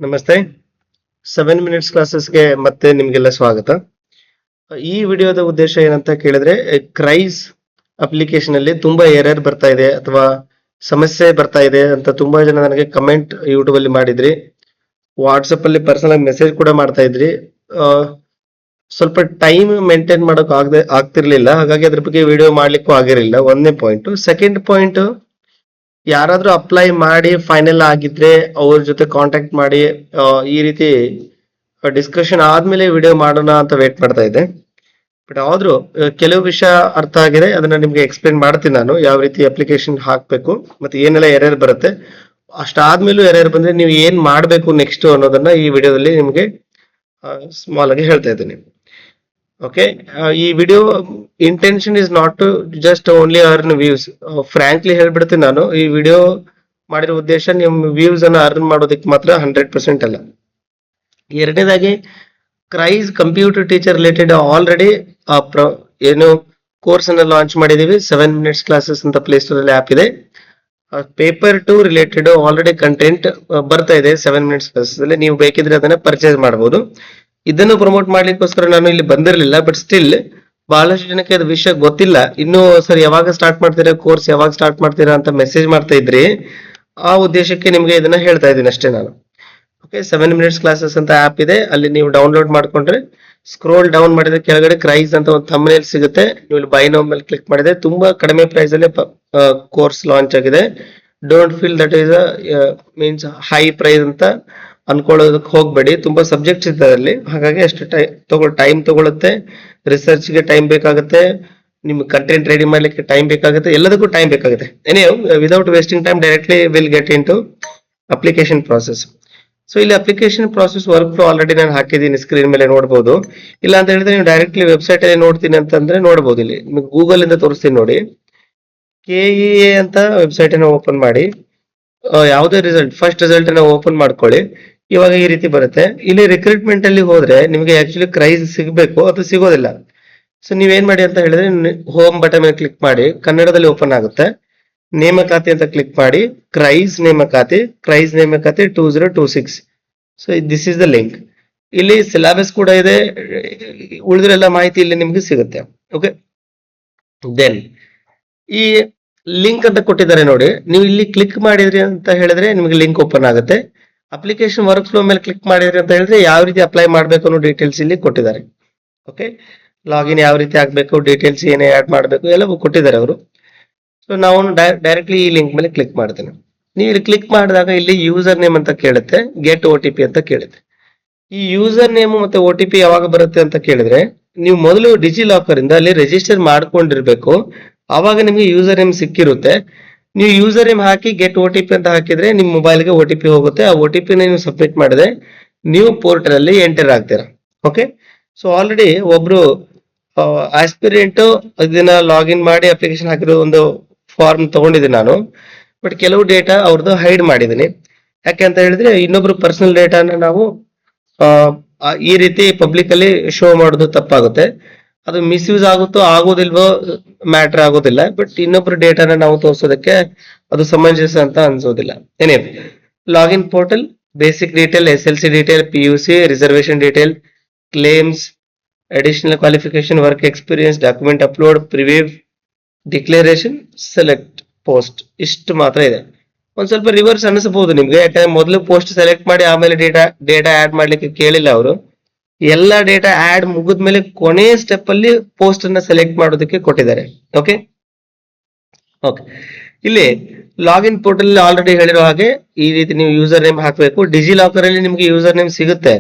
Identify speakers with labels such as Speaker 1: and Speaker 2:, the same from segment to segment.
Speaker 1: ನಮಸ್ತೆ. 7 ಮಿನಿಟ್ಸ್ ಕ್ಲಾಸಸ್ಗೆ ಮತ್ತೆ ನಿಮಗೆಲ್ಲ ಸ್ವಾಗತ. ಈ ವಿಡಿಯೋದ ಉದ್ದೇಶ ಏನಂತ ಕೇಳಿದ್ರೆ, ಕ್ರೈಸ್ ಅಪ್ಲಿಕೇಶನ್ ಅಲ್ಲಿ ತುಂಬಾ ಎರರ್ ಬರ್ತಾ ಇದೆ ಅಥವಾ ಸಮಸ್ಯೆ ಬರ್ತಾ ಇದೆ ಅಂತ ತುಂಬಾ ಜನ ನನಗೆ ಕಮೆಂಟ್ ಯೂಟ್ಯೂಬ್ ಅಲ್ಲಿ ಮಾಡಿದ್ರಿ. ವಾಟ್ಸಪ್ ಅಲ್ಲಿ ಪರ್ಸನಲ್ ಆಗಿ ಮೆಸೇಜ್ ಕೂಡ ಮಾಡ್ತಾ ಇದ್ರಿ. ಸ್ವಲ್ಪ ಟೈಮ್ ಮೇಂಟೈನ್ ಮಾಡೋಕೆ ಆಗ್ತಿರ್ಲಿಲ್ಲ, ಹಾಗಾಗಿ ಅದ್ರ ಬಗ್ಗೆ ವಿಡಿಯೋ ಮಾಡ್ಲಿಕ್ಕೂ ಆಗಿರಲಿಲ್ಲ. ಒಂದನೇ ಪಾಯಿಂಟ್. ಸೆಕೆಂಡ್ ಪಾಯಿಂಟ್, ಯಾರಾದ್ರೂ ಅಪ್ಲೈ ಮಾಡಿ ಫೈನಲ್ ಆಗಿದ್ರೆ ಅವ್ರ ಜೊತೆ ಕಾಂಟ್ಯಾಕ್ಟ್ ಮಾಡಿ ಈ ರೀತಿ ಡಿಸ್ಕಷನ್ ಆದ್ಮೇಲೆ ವಿಡಿಯೋ ಮಾಡೋಣ ಅಂತ ವೇಟ್ ಮಾಡ್ತಾ ಇದ್ದೆ. ಬಟ್ ಆದ್ರೂ ಕೆಲವು ವಿಷಯ ಅರ್ಥ ಆಗಿದೆ, ಅದನ್ನ ನಿಮ್ಗೆ ಎಕ್ಸ್ಪ್ಲೇನ್ ಮಾಡ್ತೀನಿ ನಾನು. ಯಾವ ರೀತಿ ಅಪ್ಲಿಕೇಶನ್ ಹಾಕ್ಬೇಕು ಮತ್ತೆ ಏನೆಲ್ಲ ಎರರ್ ಬರುತ್ತೆ, ಅಷ್ಟಾದ್ಮೇಲೂ ಎರರ್ ಬಂದ್ರೆ ನೀವು ಏನ್ ಮಾಡ್ಬೇಕು ನೆಕ್ಸ್ಟ್ ಅನ್ನೋದನ್ನ ಈ ವಿಡಿಯೋದಲ್ಲಿ ನಿಮ್ಗೆ ಸ್ಮಾಲ್ ಆಗಿ ಹೇಳ್ತಾ ಇದ್ದೀನಿ. ಓಕೆ, ಈ video intention is not to just only earn views. Frankly ಹೇಳ್ಬಿಡ್ತೀನಿ, ನಾನು ಈ ವಿಡಿಯೋ ಮಾಡಿರೋ ಉದ್ದೇಶ ನಿಮ್ಮ ವ್ಯೂಸ್ ಅನ್ನ ಅರ್ನ್ ಮಾಡೋದಕ್ಕೆ ಮಾತ್ರ 100% ಅಲ್ಲ. ಎರಡನೇದಾಗಿ, ಕ್ರೈಸ್ ಕಂಪ್ಯೂಟರ್ ಟೀಚರ್ ರಿಲೇಟೆಡ್ ಆಲ್ರೆಡಿ ಏನು ಕೋರ್ಸ್ ಅನ್ನ ಲಾಂಚ್ ಮಾಡಿದೀವಿ. 7 ಮಿನಿಟ್ಸ್ ಕ್ಲಾಸಸ್ ಅಂತ ಪ್ಲೇ ಸ್ಟೋರ್ ಅಲ್ಲಿ ಆಪ್ ಇದೆ. ಪೇಪರ್ 2 ರಿಲೇಟೆಡ್ ಆಲ್ರೆಡಿ ಕಂಟೆಂಟ್ ಬರ್ತಾ ಇದೆ 7 ಮಿನಿಟ್ಸ್ ಕ್ಲಾಸಸ್ ಅಲ್ಲಿ. ನೀವು ಬೇಕಿದ್ರೆ ಅದನ್ನ ಪರ್ಚೇಸ್ ಮಾಡಬಹುದು. ಇದನ್ನು ಪ್ರಮೋಟ್ ಮಾಡ್ಲಿಕ್ಕೋಸ್ಕರ ನಾನು ಇಲ್ಲಿ ಬಂದಿರಲಿಲ್ಲ, ಬಟ್ ಸ್ಟಿಲ್ ಬಹಳಷ್ಟು ಜನಕ್ಕೆ ಅದು ವಿಷಯ ಗೊತ್ತಿಲ್ಲ. ಇನ್ನು ಸರ್ ಯಾವಾಗ ಸ್ಟಾರ್ಟ್ ಮಾಡ್ತೀರಾ, ಕೋರ್ಸ್ ಯಾವಾಗ ಸ್ಟಾರ್ಟ್ ಮಾಡ್ತೀರಾ ಅಂತ ಮೆಸೇಜ್ ಮಾಡ್ತಾ ಇದ್ರಿ. ಆ ಉದ್ದೇಶಕ್ಕೆ ನಿಮ್ಗೆ ಇದನ್ನ ಹೇಳ್ತಾ ಇದ್ದೀನಿ ಅಷ್ಟೇ ನಾನು. ಓಕೆ, 7 ಮಿನಿಟ್ಸ್ ಕ್ಲಾಸಸ್ ಅಂತ ಆಪ್ ಇದೆ, ಅಲ್ಲಿ ನೀವು ಡೌನ್ಲೋಡ್ ಮಾಡ್ಕೊಂಡ್ರೆ ಸ್ಕ್ರೋಲ್ ಡೌನ್ ಮಾಡಿದ್ರೆ ಕೆಳಗಡೆ ಕ್ರೈಸ್ ಅಂತ ಒಂದು ಥಂಬ್ನೇಲ್ ಸಿಗುತ್ತೆ. ನೀವು ಇಲ್ಲಿ ಬೈ ನೌ ಮೇಲೆ ಕ್ಲಿಕ್ ಮಾಡಿದ್ರೆ ತುಂಬಾ ಕಡಿಮೆ ಪ್ರೈಸ್ ಅಲ್ಲಿ ಕೋರ್ಸ್ ಲಾಂಚ್ ಆಗಿದೆ. Don't feel that is means high price ಅಂತ ಅನ್ಕೊಳ್ಳೋದಕ್ಕೆ ಹೋಗ್ಬೇಡಿ. ತುಂಬಾ ಸಬ್ಜೆಕ್ಟ್ಸ್ ಇದ್ದಾರೆ ಅಲ್ಲಿ, ಹಾಗಾಗಿ ಅಷ್ಟು ಟೈಮ್ ತಗೊಳುತ್ತೆ. ರಿಸರ್ಚ್ಗೆ ಟೈಮ್ ಬೇಕಾಗುತ್ತೆ, ನಿಮ್ಗೆ ಕಂಟೆಂಟ್ ರೆಡಿ ಮಾಡ್ಲಿಕ್ಕೆ ಟೈಮ್ ಬೇಕಾಗುತ್ತೆ, ಎಲ್ಲದಕ್ಕೂ ಟೈಮ್ ಬೇಕಾಗುತ್ತೆ. ಏನೇ without wasting time directly will get into application process. So ಇಲ್ಲಿ application process work flow already ನಾನು ಹಾಕಿದ್ದೀನಿ, ಸ್ಕ್ರೀನ್ ಮೇಲೆ ನೋಡಬಹುದು. ಇಲ್ಲ ಅಂತ ಹೇಳಿದ್ರೆ ನೀವು ಡೈರೆಕ್ಟ್ಲಿ ವೆಬ್ಸೈಟ್ ಅಲ್ಲಿ ನೋಡ್ತೀನಿ ಅಂತಂದ್ರೆ ನೋಡಬಹುದು. ಇಲ್ಲಿ ನಿಮ್ಗೆ ಗೂಗಲ್ ಇಂದ ತೋರಿಸ್ತೀನಿ ನೋಡಿ. KEA ಅಂತ ವೆಬ್ಸೈಟ್ ಅನ್ನು ಓಪನ್ ಮಾಡಿ, ಯಾವುದೇ ರಿಸಲ್ಟ್ ಫಸ್ಟ್ ರಿಸಲ್ಟ್ ಅನ್ನ ಓಪನ್ ಮಾಡ್ಕೊಳ್ಳಿ. ಇವಾಗ ಈ ರೀತಿ ಬರುತ್ತೆ. ಇಲ್ಲಿ ರಿಕ್ರೂಟ್ಮೆಂಟ್ ಅಲ್ಲಿ ಹೋದ್ರೆ ನಿಮಗೆ ಆಕ್ಚುಲಿ ಕ್ರೈಸ್ ಸಿಗಬೇಕು, ಅದು ಸಿಗೋದಿಲ್ಲ. ಸೊ ನೀವೇನ್ ಮಾಡಿ ಅಂತ ಹೇಳಿದ್ರೆ, ಹೋಮ್ ಬಟನ್ ಮೇಲೆ ಕ್ಲಿಕ್ ಮಾಡಿ, ಕನ್ನಡದಲ್ಲಿ ಓಪನ್ ಆಗುತ್ತೆ. ನೇಮಕಾತಿ ಅಂತ ಕ್ಲಿಕ್ ಮಾಡಿ, ಕ್ರೈಸ್ ನೇಮಕಾತಿ 2026. So this is the link. ಇಲ್ಲಿ ಸಿಲೆಬಸ್ ಕೂಡ ಇದೆ, ಉಳಿದಿರೆಲ್ಲ ಮಾಹಿತಿ ಇಲ್ಲಿ ನಿಮ್ಗೆ ಸಿಗುತ್ತೆ. ಓಕೆ, ದೆನ್ ಈ ಲಿಂಕ್ ಅಂತ ಕೊಟ್ಟಿದ್ದಾರೆ ನೋಡಿ. ನೀವು ಇಲ್ಲಿ ಕ್ಲಿಕ್ ಮಾಡಿದ್ರಿ ಅಂತ ಹೇಳಿದ್ರೆ ನಿಮಗೆ ಲಿಂಕ್ ಓಪನ್ ಆಗುತ್ತೆ. ಅಪ್ಲಿಕೇಶನ್ ವರ್ಕ್ ಫ್ಲೋ ಮೇಲೆ ಕ್ಲಿಕ್ ಮಾಡಿದ್ರಿ ಅಂತ ಹೇಳಿದ್ರೆ ಯಾವ ರೀತಿ ಅಪ್ಲೈ ಮಾಡಬೇಕು ಅನ್ನೋ ಡೀಟೇಲ್ಸ್ ಇಲ್ಲಿ ಕೊಟ್ಟಿದ್ದಾರೆ. ಓಕೆ, ಲಾಗಿನ್ ಯಾವ ರೀತಿ ಆಗ್ಬೇಕು, ಡೀಟೇಲ್ಸ್ ಏನೇ ಆಡ್ ಮಾಡಬೇಕು ಎಲ್ಲವೂ ಕೊಟ್ಟಿದ್ದಾರೆ ಅವರು. ಸೊ ನಾವು ಡೈರೆಕ್ಟ್ಲಿ ಈ ಲಿಂಕ್ ಮೇಲೆ ಕ್ಲಿಕ್ ಮಾಡ್ತೇನೆ. ನೀವು ಇಲ್ಲಿ ಕ್ಲಿಕ್ ಮಾಡಿದಾಗ ಇಲ್ಲಿ ಯೂಸರ್ ನೇಮ್ ಅಂತ ಕೇಳುತ್ತೆ, ಗೆಟ್ OTP ಅಂತ ಕೇಳುತ್ತೆ. ಈ ಯೂಸರ್ ನೇಮ್ ಮತ್ತೆ OTP ಯಾವಾಗ ಬರುತ್ತೆ ಅಂತ ಕೇಳಿದ್ರೆ, ನೀವು ಮೊದಲು ಡಿಜಿಲಾಕರ್ ಇಂದ ಅಲ್ಲಿ ರಿಜಿಸ್ಟರ್ ಮಾಡ್ಕೊಂಡಿರ್ಬೇಕು. ಆವಾಗ ನಿಮ್ಗೆ ಯೂಸರ್ ನೇಮ್ ಸಿಕ್ಕಿರುತ್ತೆ. ನೀವು ಯೂಸರ್ ನೇಮ್ ಹಾಕಿ ಗೆಟ್ OTP ಅಂತ ಹಾಕಿದ್ರೆ ನಿಮ್ಮ ಮೊಬೈಲ್ಗೆ OTP ಹೋಗುತ್ತೆ. ಆ OTP ನೀವು ಸಬ್ಮಿಟ್ ಮಾಡಿದ್ರೆ ನೀವು ಪೋರ್ಟಲ್ ಅಲ್ಲಿ ಎಂಟರ್ ಆಗ್ತೀರಾ. ಓಕೆ, ಸೊ ಆಲ್ರೆಡಿ ಒಬ್ರು ಆಸ್ಪಿರೆಂಟ್ ಇದನ್ನ ಲಾಗಿನ್ ಮಾಡಿ ಅಪ್ಲಿಕೇಶನ್ ಹಾಕಿರೋ ಒಂದು ಫಾರ್ಮ್ ತಗೊಂಡಿದ್ದೀನಿ ನಾನು. ಬಟ್ ಕೆಲವು ಡೇಟಾ ಅವ್ರದ್ದು ಹೈಡ್ ಮಾಡಿದ್ದೀನಿ. ಯಾಕೆ ಅಂತ ಹೇಳಿದ್ರೆ, ಇನ್ನೊಬ್ರು ಪರ್ಸನಲ್ ಡೇಟಾನ ನಾವು ಈ ರೀತಿ ಪಬ್ಲಿಕ್ ಅಲ್ಲಿ ಶೋ ಮಾಡೋದು ತಪ್ಪಾಗುತ್ತೆ. ಅದು ಮಿಸ್ಯೂಸ್ ಆಗುತ್ತೋ ಆಗೋದಿಲ್ವೋ ಮ್ಯಾಟರ್ ಆಗೋದಿಲ್ಲ, ಬಟ್ ಇನ್ನೊಬ್ರು ಡೇಟಾನ ನಾವು ತೋರಿಸೋದಕ್ಕೆ ಅದು ಸಮಂಜಸ ಅಂತ ಅನ್ಸೋದಿಲ್ಲ. ಏನೇ login portal, basic detail, SLC detail, PUC, reservation detail, claims, additional qualification, work experience, document upload, preview, declaration, select post, ಇಷ್ಟು ಮಾತ್ರ ಇದೆ. ಒಂದ್ ಸ್ವಲ್ಪ ರಿವರ್ಸ್ ಅನಿಸಬಹುದು ನಿಮ್ಗೆ, ಯಾಕಂದ್ರೆ ಮೊದಲು ಪೋಸ್ಟ್ ಸೆಲೆಕ್ಟ್ ಮಾಡಿ ಆಮೇಲೆ ಡೇಟಾ ಆಡ್ ಮಾಡ್ಲಿಕ್ಕೆ ಕೇಳಿಲ್ಲ ಅವರು. ಎಲ್ಲ ಡೇಟಾ ಆಡ್ ಮುಗಿದ್ಮೇಲೆ ಕೊನೆ ಸ್ಟೆಪ್ ಅಲ್ಲಿ ಪೋಸ್ಟ್ ಅನ್ನ ಸೆಲೆಕ್ಟ್ ಮಾಡೋದಕ್ಕೆ ಕೊಟ್ಟಿದ್ದಾರೆ. ಓಕೆ ಓಕೆ, ಇಲ್ಲಿ ಲಾಗಿನ್ ಪೋರ್ಟಲ್ ಆಲ್ರೆಡಿ ಹೇಳಿರೋ ಹಾಗೆ ಈ ರೀತಿ ನೀವು ಯೂಸರ್ ನೇಮ್ ಹಾಕಬೇಕು. ಡಿಜಿಲಾಕರ್ ಅಲ್ಲಿ ನಿಮ್ಗೆ ಯೂಸರ್ ನೇಮ್ ಸಿಗುತ್ತೆ.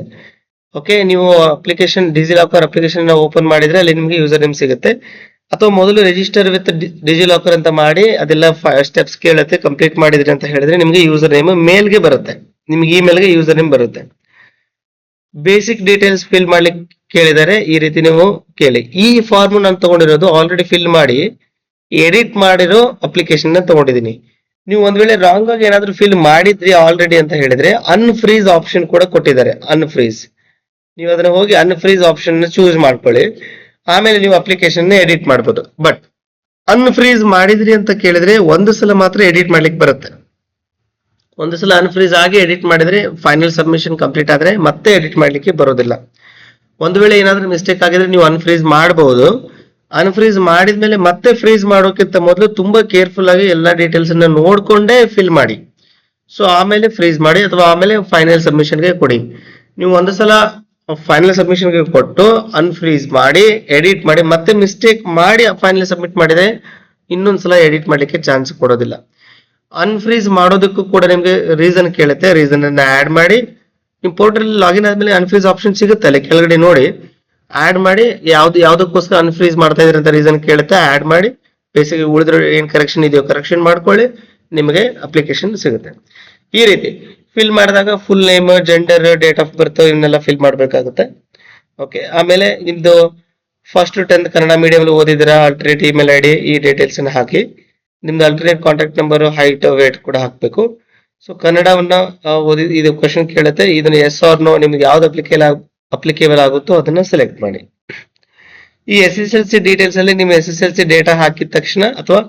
Speaker 1: ಓಕೆ, ನೀವು ಡಿಜಿಲಾಕರ್ ಅಪ್ಲಿಕೇಶನ್ ಓಪನ್ ಮಾಡಿದ್ರೆ ಅಲ್ಲಿ ನಿಮ್ಗೆ ಯೂಸರ್ ನೇಮ್ ಸಿಗುತ್ತೆ. ಅಥವಾ ಮೊದಲು ರಿಜಿಸ್ಟರ್ ವಿತ್ ಡಿಜಿಲಾಕರ್ ಅಂತ ಮಾಡಿ ಅದೆಲ್ಲ ಸ್ಟೆಪ್ಸ್ ಕೇಳುತ್ತೆ, ಕಂಪ್ಲೀಟ್ ಮಾಡಿದ್ರಿ ಅಂತ ಹೇಳಿದ್ರೆ ನಿಮ್ಗೆ ಯೂಸರ್ ನೇಮ್ ಮೇಲ್ಗೆ ಬರುತ್ತೆ, ನಿಮ್ಗೆ ಇಮೇಲ್ಗೆ ಯೂಸರ್ ನೇಮ್ ಬರುತ್ತೆ. ಬೇಸಿಕ್ ಡೀಟೇಲ್ಸ್ ಫಿಲ್ ಮಾಡ್ಲಿಕ್ಕೆ ಕೇಳಿದರೆ ಈ ರೀತಿ ನೀವು ಕೇಳಿ. ಈ ಫಾರ್ಮ್ ನಾನು ತಗೊಂಡಿರೋದು ಆಲ್ರೆಡಿ ಫಿಲ್ ಮಾಡಿ ಎಡಿಟ್ ಮಾಡಿರೋ ಅಪ್ಲಿಕೇಶನ್ ತಗೊಂಡಿದ್ದೀನಿ. ನೀವು ಒಂದ್ ವೇಳೆ ರಾಂಗ್ ಆಗಿ ಏನಾದ್ರು ಫಿಲ್ ಮಾಡಿದ್ರಿ ಆಲ್ರೆಡಿ ಅಂತ ಹೇಳಿದ್ರೆ ಅನ್ಫ್ರೀಸ್ ಆಪ್ಷನ್ ಕೂಡ ಕೊಟ್ಟಿದ್ದಾರೆ. ಅನ್ಫ್ರೀಸ್, ನೀವು ಅದನ್ನ ಹೋಗಿ ಅನ್ಫ್ರೀಸ್ ಆಪ್ಷನ್ ಚೂಸ್ ಮಾಡ್ಕೊಳ್ಳಿ, ಆಮೇಲೆ ನೀವು ಅಪ್ಲಿಕೇಶನ್ ಎಡಿಟ್ ಮಾಡ್ಬೋದು. ಬಟ್ ಅನ್ಫ್ರೀಸ್ ಮಾಡಿದ್ರಿ ಅಂತ ಕೇಳಿದ್ರೆ ಒಂದು ಸಲ ಮಾತ್ರ ಎಡಿಟ್ ಮಾಡ್ಲಿಕ್ಕೆ ಬರುತ್ತೆ. ಒಂದು ಸಲ ಅನ್ಫ್ರೀಸ್ ಆಗಿ ಎಡಿಟ್ ಮಾಡಿದ್ರೆ ಫೈನಲ್ ಸಬ್ಮಿಷನ್ ಕಂಪ್ಲೀಟ್ ಆದ್ರೆ ಮತ್ತೆ ಎಡಿಟ್ ಮಾಡ್ಲಿಕ್ಕೆ ಬರೋದಿಲ್ಲ. ಒಂದು ವೇಳೆ ಏನಾದ್ರೂ ಮಿಸ್ಟೇಕ್ ಆಗಿದ್ರೆ ನೀವು ಅನ್ಫ್ರೀಸ್ ಮಾಡಬಹುದು. ಅನ್ಫ್ರೀಸ್ ಮಾಡಿದ್ಮೇಲೆ ಮತ್ತೆ ಫ್ರೀಸ್ ಮಾಡೋಕ್ಕಿಂತ ಮೊದಲು ತುಂಬಾ ಕೇರ್ಫುಲ್ ಆಗಿ ಎಲ್ಲಾ ಡೀಟೇಲ್ಸ್ ಅನ್ನ ನೋಡ್ಕೊಂಡೇ ಫಿಲ್ ಮಾಡಿ. ಸೊ ಆಮೇಲೆ ಫ್ರೀಸ್ ಮಾಡಿ ಅಥವಾ ಆಮೇಲೆ ಫೈನಲ್ ಸಬ್ಮಿಷನ್ಗೆ ಕೊಡಿ. ನೀವು ಒಂದು ಸಲ ಫೈನಲ್ ಸಬ್ಮಿಷನ್ಗೆ ಕೊಟ್ಟು ಅನ್ಫ್ರೀಸ್ ಮಾಡಿ ಎಡಿಟ್ ಮಾಡಿ ಮತ್ತೆ ಮಿಸ್ಟೇಕ್ ಮಾಡಿ ಫೈನಲ್ ಸಬ್ಮಿಟ್ ಮಾಡಿದ್ರೆ ಇನ್ನೊಂದ್ಸಲ ಎಡಿಟ್ ಮಾಡ್ಲಿಕ್ಕೆ ಚಾನ್ಸ್ ಕೊಡೋದಿಲ್ಲ. ಅನ್ಫ್ರೀಸ್ ಮಾಡೋದಕ್ಕೂ ಕೂಡ ನಿಮ್ಗೆ ರೀಸನ್ ಕೇಳುತ್ತೆ, ರೀಸನ್ ಅನ್ನ ಆಡ್ ಮಾಡಿ. ನೀವು ಪೋರ್ಟಲ್ ಲಾಗಿನ್ ಆದ್ಮೇಲೆ ಅನ್ಫ್ರೀಸ್ ಆಪ್ಷನ್ ಸಿಗುತ್ತೆ ಅಲ್ಲಿ ಕೆಳಗಡೆ ನೋಡಿ, ಆಡ್ ಮಾಡಿ ಯಾವ್ದಕ್ಕೋಸ್ಕರ ಅನ್ಫ್ರೀಸ್ ಮಾಡ್ತಾ ಇದ್ರಿ ಅಂತ ರೀಸನ್ ಕೇಳುತ್ತೆ, ಆಡ್ ಮಾಡಿ. ಬೇಸಿಕ್ ಉಳಿದ್ರೆ ಏನ್ ಕರೆಕ್ಷನ್ ಇದೆಯೋ ಕರೆಕ್ಷನ್ ಮಾಡ್ಕೊಳ್ಳಿ, ನಿಮಗೆ ಅಪ್ಲಿಕೇಶನ್ ಸಿಗುತ್ತೆ. ಈ ರೀತಿ ಫಿಲ್ ಮಾಡಿದಾಗ full name, gender, date of birth ಇವನ್ನೆಲ್ಲ ಫಿಲ್ ಮಾಡ್ಬೇಕಾಗುತ್ತೆ. ಓಕೆ, ಆಮೇಲೆ ನಿಮ್ದು ಫಸ್ಟ್ 10th ಕನ್ನಡ ಮೀಡಿಯಂ ಓದಿದಿರಾ, ಅಲ್ಟರ್ನೇಟ್ ಇಮೇಲ್ ಐಡಿ, ಈ ಡೀಟೇಲ್ಸ್ ಅನ್ನ ಹಾಕಿ. ನಿಮ್ದು alternate contact number, height, weight ಕೂಡ ಹಾಕ್ಬೇಕು. ಸೊ ಕನ್ನಡವನ್ನ ಓದಿ ಇದು ಕ್ವಶನ್ ಕೇಳುತ್ತೆ, ಇದನ್ನ ಎಸ್ ಆರ್ ನೋ ನಿಮ್ಗೆ ಯಾವ್ದು ಅಪ್ಲಿಕೇಬಲ್ ಆಗುತ್ತೋ ಅದನ್ನ ಸೆಲೆಕ್ಟ್ ಮಾಡಿ. ಈ SSLC ಡೀಟೇಲ್ಸ್ ಅಲ್ಲಿ ನಿಮ್ಮ SSLC ಡೇಟಾ ಹಾಕಿದ ತಕ್ಷಣ ಅಥವಾ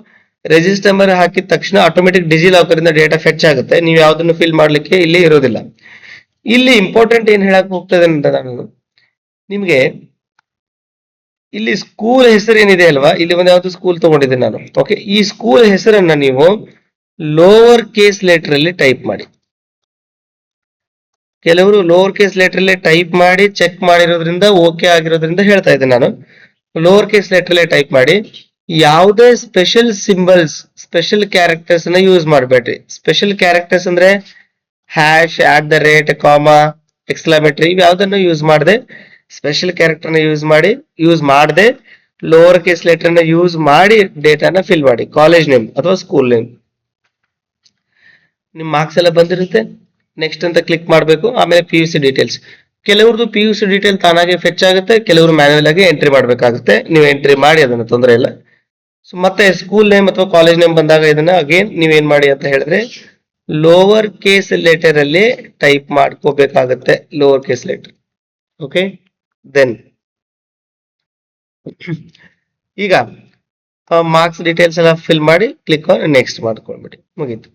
Speaker 1: ರಿಜಿಸ್ಟರ್ ನಂಬರ್ ಹಾಕಿದ ತಕ್ಷಣ ಆಟೋಮೆಟಿಕ್ ಡಿಜಿ ಲಾಕರ್ ಇಂದ ಡೇಟಾ ಫೆಚ್ ಆಗುತ್ತೆ. ನೀವು ಯಾವ್ದನ್ನು ಫಿಲ್ ಮಾಡ್ಲಿಕ್ಕೆ ಇಲ್ಲಿ ಇರೋದಿಲ್ಲ. ಇಲ್ಲಿ ಇಂಪಾರ್ಟೆಂಟ್ ಏನ್ ಹೇಳಕ್ ಹೋಗ್ತದೆ ಅಂತ ನಾನು ನಿಮ್ಗೆ, ಇಲ್ಲಿ ಸ್ಕೂಲ್ ಹೆಸರು ಏನಿದೆ ಅಲ್ವಾ, ಇಲ್ಲಿ ಒಂದು ಯಾವ್ದು ಸ್ಕೂಲ್ ತಗೊಂಡಿದ್ದೀನಿ ನಾನು. ಓಕೆ, ಈ ಸ್ಕೂಲ್ ಹೆಸರನ್ನ ನೀವು ಲೋವರ್ ಕೇಸ್ ಲೆಟರ್ ಅಲ್ಲಿ ಟೈಪ್ ಮಾಡಿ. ಕೆಲವರು ಲೋವರ್ ಕೇಸ್ ಲೆಟರ್ ಅಲ್ಲಿ ಟೈಪ್ ಮಾಡಿ ಚೆಕ್ ಮಾಡಿರೋದ್ರಿಂದ ಓಕೆ ಆಗಿರೋದ್ರಿಂದ ಹೇಳ್ತಾ ಇದ್ದೀನಿ ನಾನು. ಲೋವರ್ ಕೇಸ್ ಲೆಟರ್ ಅಲ್ಲಿ ಟೈಪ್ ಮಾಡಿ. ಯಾವುದೇ ಸ್ಪೆಷಲ್ ಸಿಂಬಲ್ಸ್, ಸ್ಪೆಷಲ್ ಕ್ಯಾರೆಕ್ಟರ್ಸ್ ನ ಯೂಸ್ ಮಾಡಬೇಡ್ರಿ. ಸ್ಪೆಷಲ್ ಕ್ಯಾರೆಕ್ಟರ್ಸ್ ಅಂದ್ರೆ ಹ್ಯಾಶ್, @ ಕಾಮಾ, ಎಕ್ಸ್ಕ್ಲಾಮೇಟರಿ ಇವ್ ಯಾವ್ದನ್ನು ಯೂಸ್ ಮಾಡದೆ ಸ್ಪೆಷಲ್ ಕ್ಯಾರೆಕ್ಟರ್ ನ ಯೂಸ್ ಮಾಡದೆ ಲೋವರ್ ಕೇಸ್ ಲೆಟರ್ ನ ಯೂಸ್ ಮಾಡಿ ಡೇಟಾನ ಫಿಲ್ ಮಾಡಿ. ಕಾಲೇಜ್ ನೇಮ್ ಅಥವಾ ಸ್ಕೂಲ್ ನೇಮ್. ನಿಮ್ ಮಾರ್ಕ್ಸ್ ಎಲ್ಲ ಬಂದಿರುತ್ತೆ, ನೆಕ್ಸ್ಟ್ ಅಂತ ಕ್ಲಿಕ್ ಮಾಡಬೇಕು. ಆಮೇಲೆ PUC ಡೀಟೇಲ್ಸ್. ಕೆಲವ್ರದ್ದು PUC ಡೀಟೇಲ್ ತಾನಾಗೆ ಫೆಚ್ ಆಗುತ್ತೆ, ಕೆಲವರು ಮ್ಯಾನ್ಯುವಲ್ ಆಗಿ ಎಂಟ್ರಿ ಮಾಡಬೇಕಾಗುತ್ತೆ. ನೀವು ಎಂಟ್ರಿ ಮಾಡಿ, ಅದನ್ನ ತೊಂದರೆ ಇಲ್ಲ. ಸೊ ಮತ್ತೆ ಸ್ಕೂಲ್ ನೇಮ್ ಅಥವಾ ಕಾಲೇಜ್ ನೇಮ್ ಬಂದಾಗ ಇದನ್ನ ಅಗೇನ್ ನೀವೇನ್ ಮಾಡಿ ಅಂತ ಹೇಳಿದ್ರೆ ಲೋವರ್ ಕೇಸ್ ಲೆಟರ್ ಅಲ್ಲಿ ಟೈಪ್ ಮಾಡ್ಕೋಬೇಕಾಗತ್ತೆ, lower case letter. Okay, then ಈಗ ಮಾರ್ಕ್ಸ್ ಡೀಟೇಲ್ಸ್ ಎಲ್ಲ ಫಿಲ್ ಮಾಡಿ ಕ್ಲಿಕ್ ನೆಕ್ಸ್ಟ್ ಮಾಡ್ಕೊಳ್ಬಿಡಿ, ಮುಗೀತು.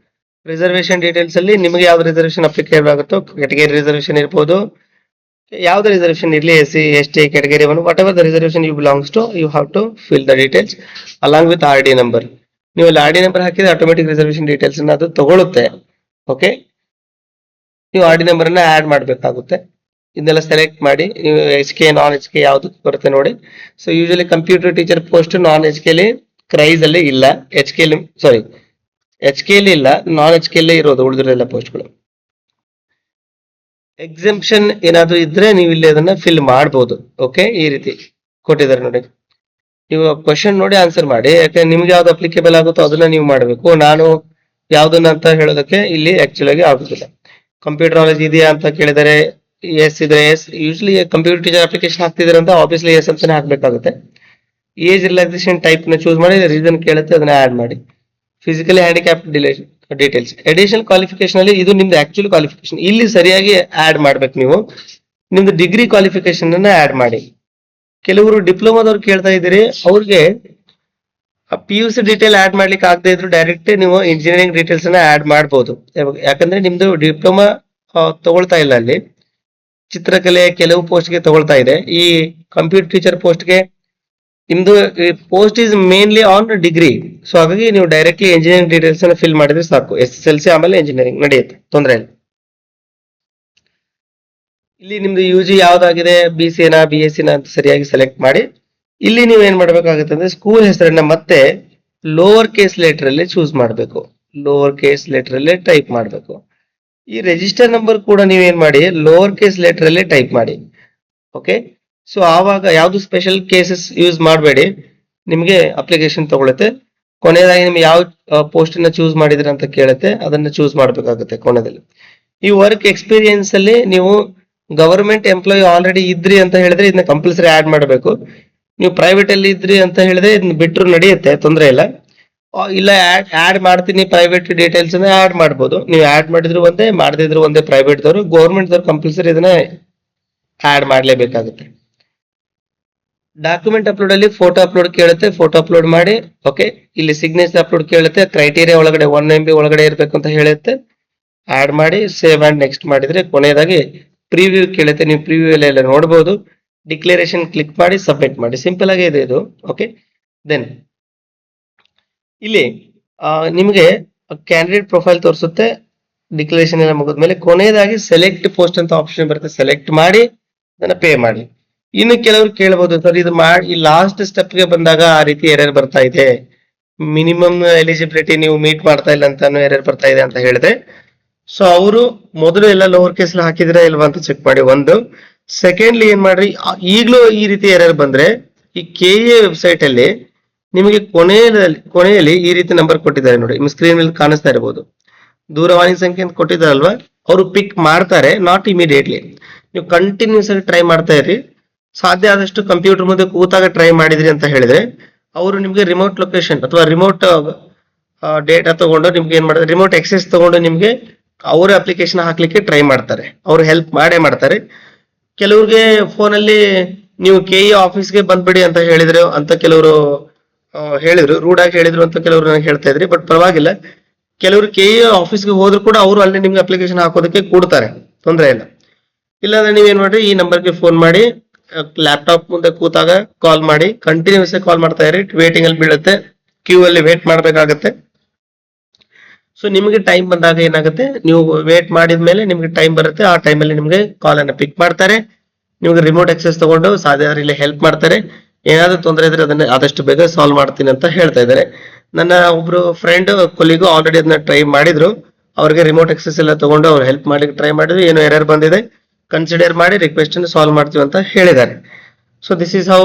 Speaker 1: ರಿಸರ್ವೇಶನ್ ಡೀಟೇಲ್ಸ್ ಅಲ್ಲಿ ನಿಮಗೆ ಯಾವ್ದು ರಿಸರ್ವೇಶನ್ ಅಪ್ಲಿಕೇಬಲ್ ಆಗುತ್ತೋ, ಕ್ಯಾಟಗರಿ ರಿಸರ್ವೇಶನ್ ಇರ್ಬೋದು, ಯಾವ್ದು ರಿಸರ್ವೇಶನ್ ಇರಲಿ, SC ST category 1 whatever the reservation you belongs to, you have to fill the details along with RD number. ನೀವು ಅಲ್ಲಿ RD ನಂಬರ್ ಹಾಕಿದ್ರೆ ಆಟೋಮೆಟಿಕ್ ರಿಸರ್ವೇಶನ್ ಡೀಟೇಲ್ಸ್ ಅನ್ನ ಅದು ತಗೊಳುತ್ತೆ. ಓಕೆ, ನೀವು RD ನಂಬರ್ ಅನ್ನ ಆಡ್ ಮಾಡಬೇಕಾಗುತ್ತೆ. ಇದನ್ನೆಲ್ಲ ಸೆಲೆಕ್ಟ್ ಮಾಡಿ. ನೀವು HK ನಾನ್ HK ಯಾವ್ದು ಬರುತ್ತೆ ನೋಡಿ. So usually computer teacher post non HK ಅಲ್ಲಿ ಕ್ರೈಸ್ ಅಲ್ಲಿ ಇಲ್ಲ, HK ಅಲ್ಲಿ ಇಲ್ಲ, ನಾನ್ HK ಅಲ್ಲೇ ಇರೋದು ಉಳಿದಿರೋಲ್ಲ ಪೋಸ್ಟ್ಗಳು. ಎಕ್ಸೆಂಪ್ಷನ್ ಏನಾದ್ರು ಇದ್ರೆ ನೀವು ಇಲ್ಲಿ ಅದನ್ನ ಫಿಲ್ ಮಾಡಬಹುದು. ಓಕೆ, ಈ ರೀತಿ ಕೊಟ್ಟಿದ್ದಾರೆ ನೋಡಿ. ನೀವು ಕ್ವಶನ್ ನೋಡಿ ಆನ್ಸರ್ ಮಾಡಿ, ಯಾಕಂದ್ರೆ ನಿಮ್ಗೆ ಯಾವ್ದು ಅಪ್ಲಿಕೇಬಲ್ ಆಗುತ್ತೋ ಅದನ್ನ ನೀವು ಮಾಡಬೇಕು. ನಾನು ಯಾವ್ದನ್ನ ಅಂತ ಹೇಳೋದಕ್ಕೆ ಇಲ್ಲಿ ಆಕ್ಚುಲ್ ಆಗಿ ಆಗುದಿಲ್ಲ. ಕಂಪ್ಯೂಟರ್ ನಾಲೆಜ್ ಇದೆಯಾ ಅಂತ ಕೇಳಿದರೆ ಎಸ್ ಇದ್ರೆ yes. Usually computer teacher application ಹಾಕ್ತಿದ್ರೆ ಅಂತ ಆಬ್ವಿಯಸ್ಲಿ ಎಸ್ ಅಂತಾನೆ ಹಾಕ್ಬೇಕಾಗುತ್ತೆ. ಏಜ್ ರಿಲ್ಯಾಕ್ಸೇಷನ್ ಟೈಪ್ ನ ಚೂಸ್ ಮಾಡಿ, ರೀಸನ್ ಕೇಳುತ್ತೆ ಅದನ್ನ ಆಡ್ ಮಾಡಿ. Physically handicap details, additional qualification ಅಲ್ಲಿ ಇದು ನಿಮ್ದು ಆಕ್ಚುಲ್ ಕ್ವಾಲಿಫಿಕೇಶನ್ ಇಲ್ಲಿ ಸರಿಯಾಗಿ ಆಡ್ ಮಾಡ್ಬೇಕು. ನೀವು ನಿಮ್ದು ಡಿಗ್ರಿ ಕ್ವಾಲಿಫಿಕೇಶನ್ ಅನ್ನ ಆಡ್ ಮಾಡಿ. ಕೆಲವರು ಡಿಪ್ಲೊಮಾದವ್ರು ಕೇಳ್ತಾ ಇದ್ದೀರಿ, ಅವ್ರಿಗೆ PUC ಡೀಟೇಲ್ ಆಡ್ ಮಾಡ್ಲಿಕ್ಕೆ ಆಗದೆ ಇದ್ರು ಡೈರೆಕ್ಟ್ ನೀವು ಇಂಜಿನಿಯರಿಂಗ್ ಡೀಟೇಲ್ಸ್ ಅನ್ನ ಆಡ್ ಮಾಡಬಹುದು. ಯಾಕಂದ್ರೆ ನಿಮ್ದು ಡಿಪ್ಲೊಮಾ ತಗೊಳ್ತಾ ಇಲ್ಲ ಅಲ್ಲಿ, ಚಿತ್ರಕಲೆ ಕೆಲವು ಪೋಸ್ಟ್ ಗೆ ತಗೊಳ್ತಾ ಇದೆ. ಈ ಕಂಪ್ಯೂಟರ್ ಟೀಚರ್ ಪೋಸ್ಟ್ ಗೆ ನಿಮ್ದು post is mainly on degree. So ಹಾಗಾಗಿ ನೀವು ಡೈರೆಕ್ಟ್ಲಿ ಇಂಜಿನಿಯರಿಂಗ್ ಡೀಟೇಲ್ಸ್ ಅನ್ನ ಫಿಲ್ ಮಾಡಿದ್ರೆ ಸಾಕು. SSLC ಆಮೇಲೆ ಇಂಜಿನಿಯರಿಂಗ್ ನಡೆಯುತ್ತೆ, ತೊಂದರೆ ಇಲ್ಲ. ಇಲ್ಲಿ ನಿಮ್ದು UG ಯಾವ್ದಾಗಿದೆ, BCA ನಾ BSc ನಾ ಅಂತ ಸರಿಯಾಗಿ ಸೆಲೆಕ್ಟ್ ಮಾಡಿ. ಇಲ್ಲಿ ನೀವು ಏನ್ ಮಾಡ್ಬೇಕಾಗುತ್ತೆ ಅಂದ್ರೆ ಸ್ಕೂಲ್ ಹೆಸರನ್ನ ಮತ್ತೆ ಲೋವರ್ ಕೇಸ್ ಲೆಟರ್ ಅಲ್ಲಿ ಚೂಸ್ ಮಾಡಬೇಕು, ಲೋವರ್ ಕೇಸ್ ಲೆಟರ್ ಅಲ್ಲಿ ಟೈಪ್ ಮಾಡಬೇಕು. ಈ ರಿಜಿಸ್ಟರ್ ನಂಬರ್ ಕೂಡ ನೀವೇನ್ ಮಾಡಿ ಲೋವರ್ ಕೇಸ್ ಲೆಟರ್ ಅಲ್ಲಿ ಟೈಪ್ ಮಾಡಿ. ಓಕೆ, ಸೊ ಆವಾಗ ಯಾವ್ದು ಸ್ಪೆಷಲ್ ಕೇಸಸ್ ಯೂಸ್ ಮಾಡಬೇಡಿ, ನಿಮ್ಗೆ ಅಪ್ಲಿಕೇಶನ್ ತಗೊಳುತ್ತೆ. ಕೊನೆಯದಾಗಿ ನಿಮ್ಗೆ ಯಾವ ಪೋಸ್ಟ್ ನ ಚೂಸ್ ಮಾಡಿದ್ರೆ ಅಂತ ಕೇಳುತ್ತೆ, ಅದನ್ನ ಚೂಸ್ ಮಾಡ್ಬೇಕಾಗುತ್ತೆ ಕೊನೆಯಲ್ಲಿ. ಈ ವರ್ಕ್ ಎಕ್ಸ್ಪೀರಿಯನ್ಸ್ ಅಲ್ಲಿ ನೀವು ಗವರ್ಮೆಂಟ್ ಎಂಪ್ಲಾಯಿ ಆಲ್ರೆಡಿ ಇದ್ರಿ ಅಂತ ಹೇಳಿದ್ರೆ ಇದನ್ನ ಕಂಪಲ್ಸರಿ ಆಡ್ ಮಾಡಬೇಕು. ನೀವು ಪ್ರೈವೇಟ್ ಅಲ್ಲಿ ಇದ್ರಿ ಅಂತ ಹೇಳಿದ್ರೆ ಇದನ್ನ ಬಿಟ್ರು ನಡೆಯುತ್ತೆ, ತೊಂದರೆ ಇಲ್ಲ. ಇಲ್ಲ ಆಡ್ ಮಾಡ್ತೀನಿ ಪ್ರೈವೇಟ್ ಡೀಟೇಲ್ಸ್ ಅನ್ನ ಆಡ್ ಮಾಡ್ಬೋದು. ನೀವು ಆಡ್ ಮಾಡಿದ್ರು ಒಂದೇ, ಮಾಡದಿದ್ರು ಒಂದೇ. ಪ್ರೈವೇಟ್ ದವರು, ಗೌರ್ಮೆಂಟ್ ದವರು ಕಂಪಲ್ಸರಿ ಇದನ್ನ ಆಡ್ ಮಾಡ್ಲೇಬೇಕಾಗುತ್ತೆ. ಡಾಕ್ಯುಮೆಂಟ್ ಅಪ್ಲೋಡ್ ಅಲ್ಲಿ ಫೋಟೋ ಅಪ್ಲೋಡ್ ಕೇಳುತ್ತೆ, ಫೋಟೋ ಅಪ್ಲೋಡ್ ಮಾಡಿ. ಓಕೆ, ಇಲ್ಲಿ ಸಿಗ್ನೇಚರ್ ಅಪ್ಲೋಡ್ ಕೇಳುತ್ತೆ, ಕ್ರೈಟೀರಿಯಾ ಒಳಗಡೆ 1 MB ಒಳಗಡೆ ಇರಬೇಕು ಅಂತ ಹೇಳುತ್ತೆ. ಆಡ್ ಮಾಡಿ ಸೇವ್ ಅಂಡ್ ನೆಕ್ಸ್ಟ್ ಮಾಡಿದ್ರೆ ಕೊನೆಯದಾಗಿ ಪ್ರಿವ್ಯೂ ಕೇಳುತ್ತೆ. ನೀವು ಪ್ರಿವ್ಯೂ ಎಲ್ಲ ನೋಡಬಹುದು. ಡಿಕ್ಲರೇಷನ್ ಕ್ಲಿಕ್ ಮಾಡಿ ಸಬ್ಮಿಟ್ ಮಾಡಿ. ಸಿಂಪಲ್ ಆಗಿ ಇದೆ ಇದು. ಓಕೆ, ದೆನ್ ಇಲ್ಲಿ ನಿಮಗೆ ಕ್ಯಾಂಡಿಡೇಟ್ ಪ್ರೊಫೈಲ್ ತೋರಿಸುತ್ತೆ. ಡಿಕ್ಲರೇಷನ್ ಎಲ್ಲ ಮುಗಿದ್ಮೇಲೆ ಕೊನೆಯದಾಗಿ ಸೆಲೆಕ್ಟ್ ಪೋಸ್ಟ್ ಅಂತ ಆಪ್ಷನ್ ಬರುತ್ತೆ. ಸೆಲೆಕ್ಟ್ ಮಾಡಿ ಅದನ್ನ ಪೇ ಮಾಡಿ. ಇನ್ನು ಕೆಲವರು ಕೇಳಬಹುದು, ಸರ್ ಇದು ಮಾಡಿ ಈ ಲಾಸ್ಟ್ ಸ್ಟೆಪ್ ಗೆ ಬಂದಾಗ ಆ ರೀತಿ ಎರರ್ ಬರ್ತಾ ಇದೆ, ಮಿನಿಮಮ್ ಎಲಿಜಿಬಿಲಿಟಿ ನೀವು ಮೀಟ್ ಮಾಡ್ತಾ ಇಲ್ಲ ಅಂತಾನು ಎರರ್ ಬರ್ತಾ ಇದೆ ಅಂತ ಹೇಳಿದೆ. ಸೊ ಅವರು ಮೊದಲು ಎಲ್ಲ ಲೋವರ್ ಕೇಸ್ ಹಾಕಿದಿರಾ ಇಲ್ವಾ ಅಂತ ಚೆಕ್ ಮಾಡಿ. ಒಂದು ಸೆಕೆಂಡ್ಲಿ ಏನ್ ಮಾಡ್ರಿ, ಈಗಲೂ ಈ ರೀತಿ ಎರರ್ ಬಂದ್ರೆ ಈ KA ವೆಬ್ಸೈಟ್ ಅಲ್ಲಿ ನಿಮಗೆ ಕೊನೆಯಲ್ಲಿ ಈ ರೀತಿ ನಂಬರ್ ಕೊಟ್ಟಿದ್ದಾರೆ ನೋಡಿ, ನಿಮ್ಮ ಸ್ಕ್ರೀನ್ ಮೇಲೆ ಕಾಣಿಸ್ತಾ ಇರಬಹುದು. ದೂರವಾಣಿ ಸಂಖ್ಯೆ ಅಂತ ಕೊಟ್ಟಿದ್ದಾರಲ್ವಾ, ಅವರು ಪಿಕ್ ಮಾಡ್ತಾರೆ, ನಾಟ್ ಇಮಿಡಿಯೇಟ್ಲಿ. ನೀವು ಕಂಟಿನ್ಯೂಸ್ ಆಗಿ ಟ್ರೈ ಮಾಡ್ತಾ ಇರಿ. ಸಾಧ್ಯ ಆದಷ್ಟು ಕಂಪ್ಯೂಟರ್ ಮುಂದೆ ಕೂತಾಗ ಟ್ರೈ ಮಾಡಿದ್ರಿ ಅಂತ ಹೇಳಿದ್ರೆ ಅವರು ನಿಮ್ಗೆ ರಿಮೋಟ್ ಲೊಕೇಶನ್ ಅಥವಾ ರಿಮೋಟ್ ಡೇಟಾ ತಗೊಂಡು ನಿಮ್ಗೆ ಏನ್ ಮಾಡ್ತಾರೆ, ರಿಮೋಟ್ ಎಕ್ಸೆಸ್ ತಗೊಂಡು ನಿಮ್ಗೆ ಅವರ ಅಪ್ಲಿಕೇಶನ್ ಹಾಕ್ಲಿಕ್ಕೆ ಟ್ರೈ ಮಾಡ್ತಾರೆ. ಅವರು ಹೆಲ್ಪ್ ಮಾಡೇ ಮಾಡ್ತಾರೆ. ಕೆಲವ್ರಿಗೆ ಫೋನಲ್ಲಿ ನೀವು KE ಆಫೀಸ್ಗೆ ಬಂದ್ಬಿಡಿ ಅಂತ ಹೇಳಿದ್ರು ಅಂತ ಕೆಲವರು ಹೇಳಿದ್ರು, ರೂಡ್ ಆಗಿ ಹೇಳಿದ್ರು ಅಂತ ಕೆಲವರು ನನಗೆ ಹೇಳ್ತಾ ಇದ್ರಿ. ಬಟ್ ಪರವಾಗಿಲ್ಲ, ಕೆಲವರು KE ಆಫೀಸ್ಗೆ ಹೋದ್ರು ಕೂಡ ಅವರು ಅಲ್ಲಿ ನಿಮ್ಗೆ ಅಪ್ಲಿಕೇಶನ್ ಹಾಕೋದಕ್ಕೆ ಕೂಡ್ತಾರೆ, ತೊಂದರೆ ಇಲ್ಲ. ಇಲ್ಲಾಂದ್ರೆ ನೀವೇನ್ ಮಾಡ್ರಿ, ಈ ನಂಬರ್ಗೆ ಫೋನ್ ಮಾಡಿ ಲ್ಯಾಪ್ಟಾಪ್ ಮುಂದೆ ಕೂತಾಗ ಕಾಲ್ ಮಾಡಿ, ಕಂಟಿನ್ಯೂಸ್ ಕಾಲ್ ಮಾಡ್ತಾ ಇರಿ. ವೇಟಿಂಗ್ ಅಲ್ಲಿ ಬೀಳುತ್ತೆ, ಕ್ಯೂ ಅಲ್ಲಿ ವೇಟ್ ಮಾಡ್ಬೇಕಾಗತ್ತೆ. ಸೊ ನಿಮಗೆ ಟೈಮ್ ಬಂದಾಗ ಏನಾಗುತ್ತೆ, ನೀವು ವೇಟ್ ಮಾಡಿದ್ಮೇಲೆ ನಿಮ್ಗೆ ಟೈಮ್ ಬರುತ್ತೆ. ಆ ಟೈಮಲ್ಲಿ ನಿಮ್ಗೆ ಕಾಲ್ ಅನ್ನ ಪಿಕ್ ಮಾಡ್ತಾರೆ, ನಿಮ್ಗೆ ರಿಮೋಟ್ ಆಕ್ಸೆಸ್ ತಗೊಂಡು ಸಾಧ್ಯ ಇಲ್ಲಿ ಹೆಲ್ಪ್ ಮಾಡ್ತಾರೆ. ಏನಾದ್ರೂ ತೊಂದರೆ ಇದ್ರೆ ಅದನ್ನ ಆದಷ್ಟು ಬೇಗ ಸಾಲ್ವ್ ಮಾಡ್ತೀನಿ ಅಂತ ಹೇಳ್ತಾ ಇದ್ದಾರೆ. ನನ್ನ ಒಬ್ರು ಫ್ರೆಂಡ್ ಕೊಲಿಗೂ ಆಲ್ರೆಡಿ ಅದನ್ನ ಟ್ರೈ ಮಾಡಿದ್ರು. ಅವ್ರಿಗೆ ರಿಮೋಟ್ ಆಕ್ಸೆಸ್ ಎಲ್ಲ ತಗೊಂಡು ಅವ್ರು ಹೆಲ್ಪ್ ಮಾಡಿ ಟ್ರೈ ಮಾಡಿದ್ರು. ಏನು ಎರರ್ ಬಂದಿದೆ ಕನ್ಸಿಡರ್ ಮಾಡಿ ರಿಕ್ವೆಸ್ಟ್ ಅನ್ನು ಸಾಲ್ವ್ ಮಾಡ್ತೀವಿ ಅಂತ ಹೇಳಿದ್ದಾರೆ. So this is how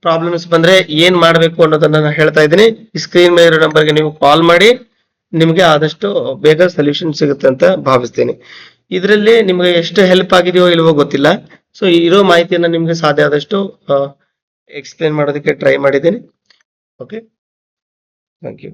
Speaker 1: problems ಬಂದ್ರೆ ಏನ್ ಮಾಡ್ಬೇಕು ಅನ್ನೋದನ್ನ ನಾನು ಹೇಳ್ತಾ ಇದ್ದೀನಿ. ಈ ಸ್ಕ್ರೀನ್ ಮೇಲೆ ಇರೋ ನಂಬರ್ಗೆ ನೀವು ಕಾಲ್ ಮಾಡಿ, ನಿಮ್ಗೆ ಆದಷ್ಟು ಬೇಗ ಸೊಲ್ಯೂಷನ್ ಸಿಗುತ್ತೆ ಅಂತ ಭಾವಿಸ್ತೀನಿ. ಇದರಲ್ಲಿ ನಿಮ್ಗೆ ಎಷ್ಟು ಹೆಲ್ಪ್ ಆಗಿದೆಯೋ ಇಲ್ವೋ ಗೊತ್ತಿಲ್ಲ. ಸೊ ಇರೋ ಮಾಹಿತಿಯನ್ನ ನಿಮ್ಗೆ ಸಾಧ್ಯ ಆದಷ್ಟು ಎಕ್ಸ್ಪ್ಲೇನ್ ಮಾಡೋದಕ್ಕೆ ಟ್ರೈ ಮಾಡಿದ್ದೀನಿ. Okay, thank you.